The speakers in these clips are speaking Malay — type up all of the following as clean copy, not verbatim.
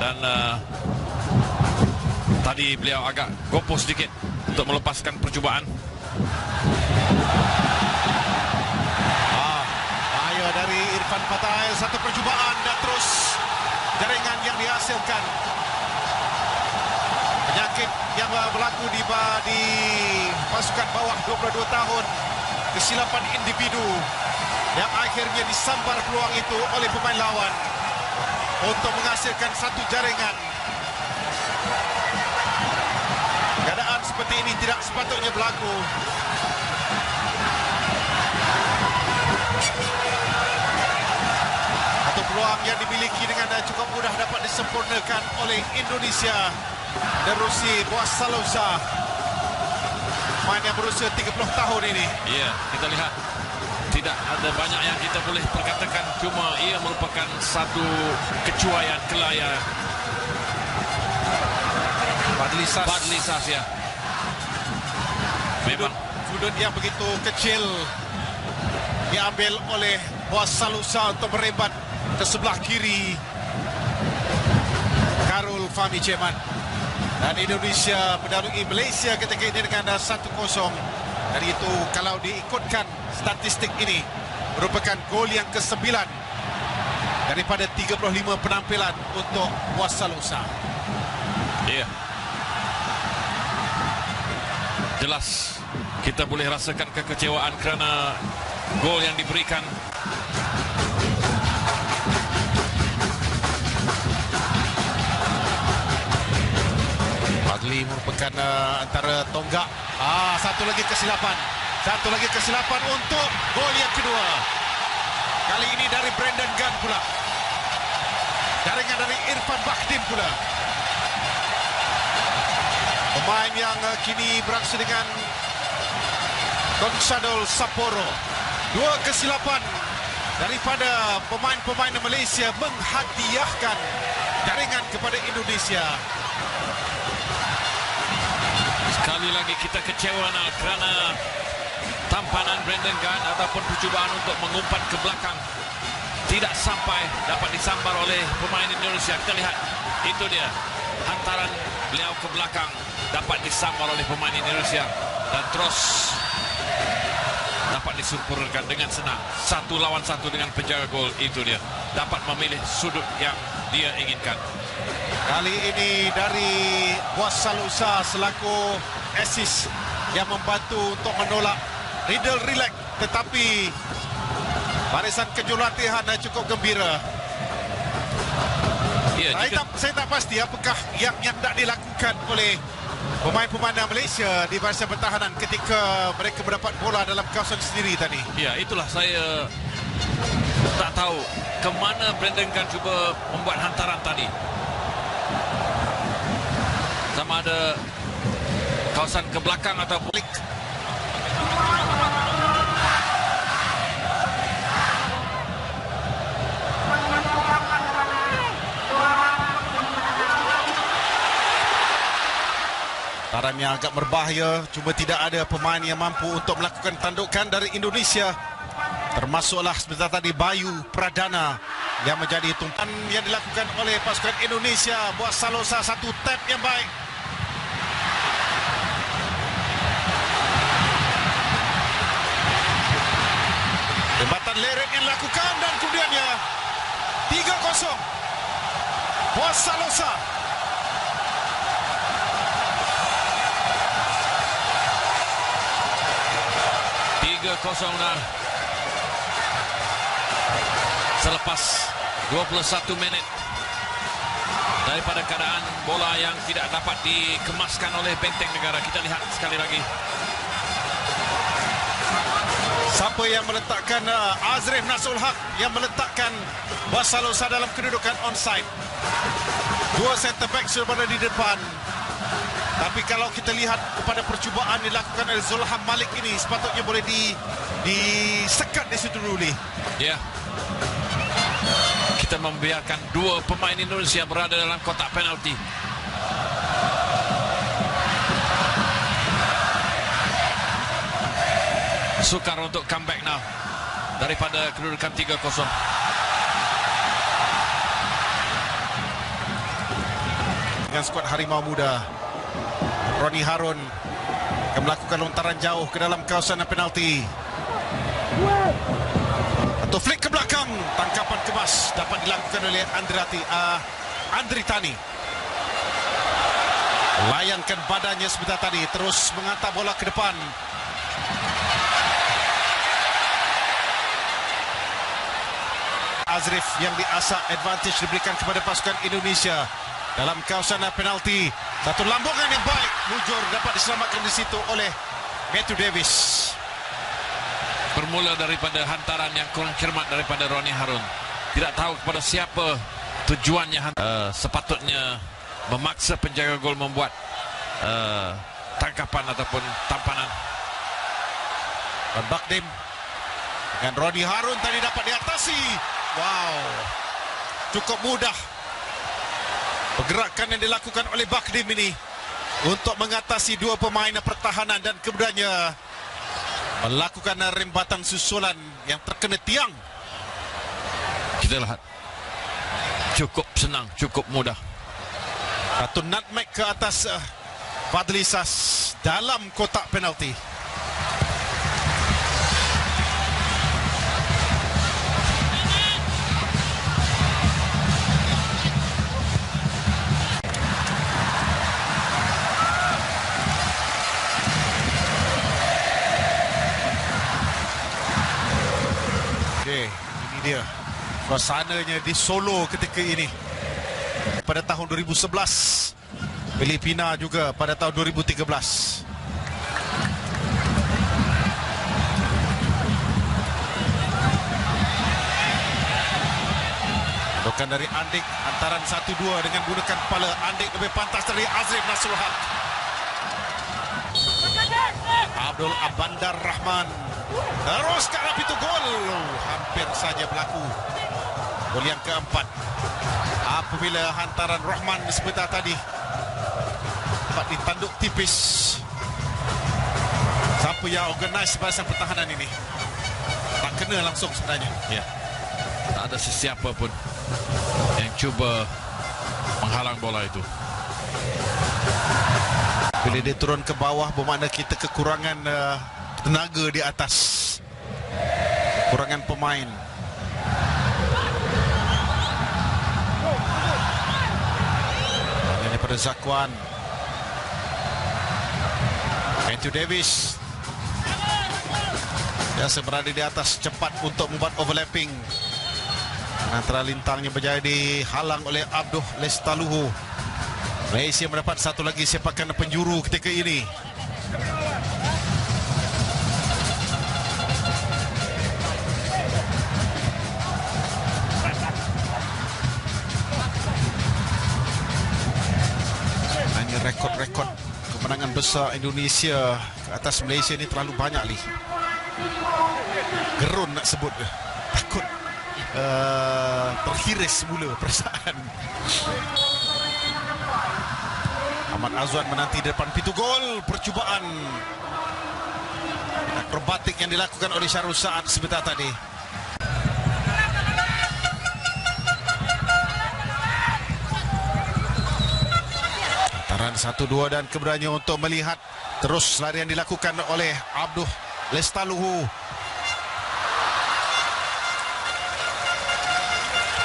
dan tadi beliau agak gopoh sedikit untuk melepaskan percubaan. Bahaya dari Irfan Patail, satu percubaan dan terus jaringan yang dihasilkan. Penyakit yang berlaku di pasukan bawah 22 tahun. Kesilapan individu yang akhirnya disambar peluang itu oleh pemain lawan untuk menghasilkan satu jaringan. Keadaan seperti ini tidak sepatutnya berlaku. Satu peluang yang dimiliki dengan cukup mudah dapat disempurnakan oleh Indonesia. Derusi Bouazzalouza, pemain yang berusia 30 tahun ini. Ya, kita lihat tidak ada banyak yang kita boleh perkatakan, cuma ia merupakan satu kecuaian kelaya. Fadlisas ya. Memang sudut yang begitu kecil diambil oleh Bouazzalouza untuk merembat ke sebelah kiri Karul Fahmi Ceman. Dan Indonesia mendahului Malaysia ketika ini dengan 1-0. Dan itu kalau diikutkan statistik ini merupakan gol yang ke-9 daripada 35 penampilan untuk Bouazzalouza. ya. Jelas kita boleh rasakan kekecewaan kerana gol yang diberikan. Fadli merupakan antara tonggak. Satu lagi kesilapan. Satu lagi kesilapan untuk gol yang kedua. Kali ini dari Brandon Gunn pula. Jaringan dari Irfan Bahdim pula. Pemain yang kini beraksi dengan Consadole Sapporo. Dua kesilapan daripada pemain-pemain Malaysia menghadiahkan jaringan kepada Indonesia. Sekali lagi kita kecewa kerana tampanan Brandon Gunn ataupun percubaan untuk mengumpan ke belakang tidak sampai dapat disambar oleh pemain Indonesia. Kita lihat, itu dia hantaran beliau ke belakang dapat disambar oleh pemain Indonesia dan terus dapat disempurnakan dengan senang. 1 lawan 1 dengan penjaga gol. Itu dia dapat memilih sudut yang dia inginkan. Kali ini dari Bouazzalouza selaku assist yang membantu untuk menolak Riddle Rilek, tetapi barisan kejurulatihan cukup gembira. Ya, saya tak pasti apakah yang tak dilakukan oleh pemain-pemain Malaysia di barisan pertahanan ketika mereka mendapat bola dalam kawasan sendiri tadi. Ya, itulah saya tak tahu ke mana Brandon Gunn cuba membuat hantaran tadi. Sama ada kawasan ke belakang atau balik. Taram yang agak berbahaya, cuma tidak ada pemain yang mampu untuk melakukan tandukan dari Indonesia. Termasuklah sebentar tadi Bayu Pradana yang menjadi tumpuan yang dilakukan oleh pasukan Indonesia. Bouazzalouza satu tap yang baik. Tembatan leret yang dilakukan dan kemudiannya 3-0. Bouazzalouza. Selepas 21 menit daripada keadaan bola yang tidak dapat dikemaskan oleh benteng negara. Kita lihat sekali lagi. Siapa yang meletakkan Azrif Nasul Haq yang meletakkan Bouazzalouza dalam kedudukan onside. Dua center back sudah berada di depan. Tapi kalau kita lihat kepada percubaan dilakukan oleh Zulham Malik ini, sepatutnya boleh disekat di situ dulu. Ya. Kita membiarkan dua pemain Indonesia berada dalam kotak penalti. Sukar untuk comeback now daripada kedudukan 3-0. dengan skuad Harimau Muda. Ronnie Harun akan melakukan lontaran jauh ke dalam kawasan penalti. Atau flick ke belakang. Tangkapan kemas dapat dilakukan oleh Andri Tani. Layangkan badannya sebentar tadi, terus menghantar bola ke depan. Azrif yang diasa, advantage diberikan kepada pasukan Indonesia dalam kawasan penalti. Satu lambungan yang baik, mujur dapat diselamatkan di situ oleh Matthew Davis. Bermula daripada hantaran yang kurang cermat daripada Ronnie Harun. Tidak tahu kepada siapa tujuannya. Sepatutnya memaksa penjaga gol membuat tangkapan ataupun tampanan. Dan Bakdim dengan Ronnie Harun tadi dapat diatasi. Wow, cukup mudah pergerakan yang dilakukan oleh Bakdim ini untuk mengatasi dua pemain pertahanan dan kemudiannya melakukan rembatan susulan yang terkena tiang. Kita lihat, cukup senang, cukup mudah. Satu nutmeg ke atas Fadli Sas dalam kotak penalti. Okey, ini dia suasananya di Solo ketika ini. Pada tahun 2011, Filipina juga pada tahun 2013. Dokan dari Andik, antaran 1-2 dengan gunakan kepala. Andik lebih pantas dari Azrif Nasul Haq. Abdul Abandar Rahman terus ke arah pintu gol. Hampir saja berlaku gol yang keempat. Apabila hantaran Rahman sebentar tadi dapat ditanduk tipis. Siapa yang organize barisan pertahanan ini? Tak kena langsung sebenarnya. Ya, tak ada sesiapa pun yang cuba menghalang bola itu. Bila dia turun ke bawah bermakna kita kekurangan tenaga di atas. Kekurangan pemain. Daripada Zakwan. Matthew Davis biasa berada di atas, cepat untuk membuat overlapping. Antara lintangnya berjaya dihalang oleh Abduh Lestaluhu. Malaysia mendapat satu lagi sepakan penjuru ketika ini. Hanya rekod-rekod kemenangan besar Indonesia ke atas Malaysia ini terlalu banyak, Li. Gerun nak sebut. Takut terhiris semula perasaan. Ahmad Azwan menanti di depan pintu gol. Percubaan akrobatik yang dilakukan oleh Syarul Saad sebentar tadi. Antaran 1-2 dan keberanian untuk melihat terus larian dilakukan oleh Abduh Lestaluhu.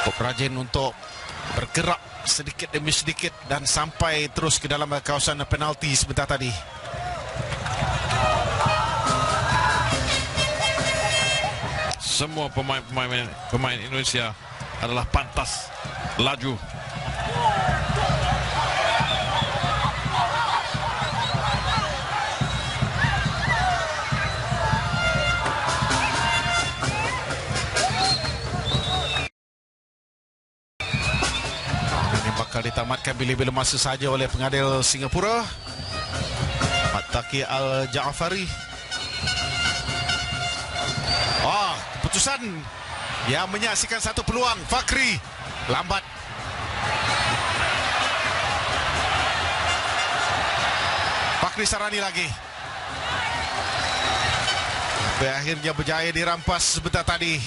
Cukup rajin untuk bergerak sedikit demi sedikit dan sampai terus ke dalam kawasan penalti sebentar tadi. Semua pemain Indonesia adalah pantas laju. Ditamatkan bila-bila masa saja oleh pengadil Singapura Mataki Al-Ja'afari. Keputusan yang menyaksikan satu peluang. Fakri lambat. Fakri Sarani lagi. Akhirnya berjaya dirampas sebentar tadi.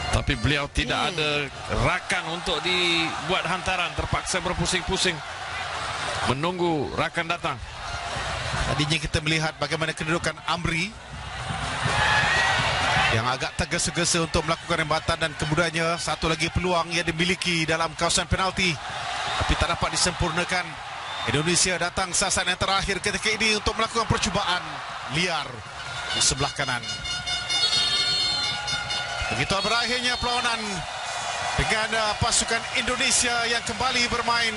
Tapi beliau tidak ada rakan untuk dibuat hantaran, terpaksa berpusing-pusing menunggu rakan datang. Tadinya kita melihat bagaimana kedudukan Amri yang agak tergesa-gesa untuk melakukan rembatan, dan kemudiannya satu lagi peluang yang dimiliki dalam kawasan penalti tapi tak dapat disempurnakan. Indonesia datang sasaran yang terakhir ketika ini untuk melakukan percubaan liar di sebelah kanan. Begitu berakhirnya perlawanan dengan pasukan Indonesia yang kembali bermain